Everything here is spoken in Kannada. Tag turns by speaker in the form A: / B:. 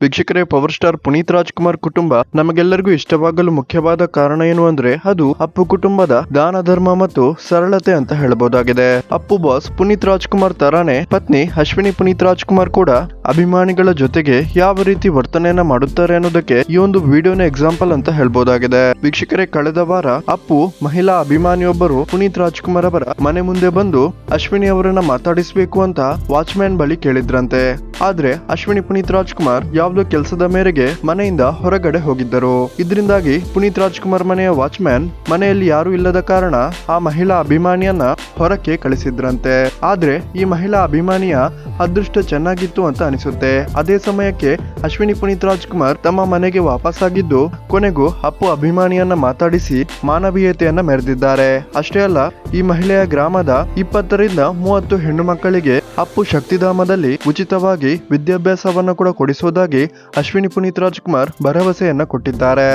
A: ವೀಕ್ಷಕರೇ, ಪವರ್ ಸ್ಟಾರ್ ಪುನೀತ್ ರಾಜ್ಕುಮಾರ್ ಕುಟುಂಬ ನಮಗೆಲ್ಲರಿಗೂ ಇಷ್ಟವಾಗಲು ಮುಖ್ಯವಾದ ಕಾರಣ ಏನು ಅಂದ್ರೆ ಅದು ಅಪ್ಪು ಕುಟುಂಬದ ದಾನ ಧರ್ಮ ಮತ್ತು ಸರಳತೆ ಅಂತ ಹೇಳಬಹುದಾಗಿದೆ. ಅಪ್ಪು ಬಾಸ್ ಪುನೀತ್ ರಾಜ್ಕುಮಾರ್ ತರಾನೇ ಪತ್ನಿ ಅಶ್ವಿನಿ ಪುನೀತ್ ರಾಜ್ಕುಮಾರ್ ಕೂಡ ಅಭಿಮಾನಿಗಳ ಜೊತೆಗೆ ಯಾವ ರೀತಿ ವರ್ತನೆಯನ್ನ ಮಾಡುತ್ತಾರೆ ಅನ್ನೋದಕ್ಕೆ ಈ ಒಂದು ವಿಡಿಯೋನ ಎಕ್ಸಾಂಪಲ್ ಅಂತ ಹೇಳ್ಬಹುದಾಗಿದೆ. ವೀಕ್ಷಕರೇ, ಕಳೆದ ವಾರ ಅಪ್ಪು ಮಹಿಳಾ ಅಭಿಮಾನಿಯೊಬ್ಬರು ಪುನೀತ್ ರಾಜ್ಕುಮಾರ್ ಅವರ ಮನೆ ಮುಂದೆ ಬಂದು ಅಶ್ವಿನಿ ಅವರನ್ನ ಮಾತಾಡಿಸಬೇಕು ಅಂತ ವಾಚ್ಮ್ಯಾನ್ ಬಳಿ ಕೇಳಿದ್ರಂತೆ. ಆದ್ರೆ ಅಶ್ವಿನಿ ಪುನೀತ್ ರಾಜ್ಕುಮಾರ್ ಯಾವುದೋ ಕೆಲಸದ ಮೇರೆಗೆ ಮನೆಯಿಂದ ಹೊರಗಡೆ ಹೋಗಿದ್ದರು. ಇದರಿಂದಾಗಿ ಪುನೀತ್ ರಾಜ್ಕುಮಾರ್ ಮನೆಯ ವಾಚ್ಮ್ಯಾನ್ ಮನೆಯಲ್ಲಿ ಯಾರು ಇಲ್ಲದ ಕಾರಣ ಆ ಮಹಿಳಾ ಅಭಿಮಾನಿಯನ್ನ ಹೊರಕ್ಕೆ ಕಳಿಸಿದ್ರಂತೆ. ಆದ್ರೆ ಈ ಮಹಿಳಾ ಅಭಿಮಾನಿಯ ಅದೃಷ್ಟ ಚೆನ್ನಾಗಿತ್ತು ಅಂತ ಅನಿಸುತ್ತೆ. ಅದೇ ಸಮಯಕ್ಕೆ ಅಶ್ವಿನಿ ಪುನೀತ್ ರಾಜ್ಕುಮಾರ್ ತಮ್ಮ ಮನೆಗೆ ವಾಪಸ್ಸಾಗಿದ್ದು ಕೊನೆಗೂ ಅಪ್ಪು ಅಭಿಮಾನಿಯನ್ನ ಮಾತಾಡಿಸಿ ಮಾನವೀಯತೆಯನ್ನ ಮೆರೆದಿದ್ದಾರೆ. ಅಷ್ಟೇ ಅಲ್ಲ, ಈ ಮಹಿಳೆಯ ಗ್ರಾಮದ 20ರಿಂದ 30 ಹೆಣ್ಣು ಮಕ್ಕಳಿಗೆ ಅಪ್ಪು ಶಕ್ತಿಧಾಮದಲ್ಲಿ ಉಚಿತವಾಗಿ ವಿದ್ಯಾಭ್ಯಾಸವನ್ನ ಕೂಡ ಕೊಡಿಸುವುದಾಗಿ ಅಶ್ವಿನಿ ಪುನೀತ್ ರಾಜ್ಕುಮಾರ್ ಭರವಸೆಯನ್ನ ಕೊಟ್ಟಿದ್ದಾರೆ.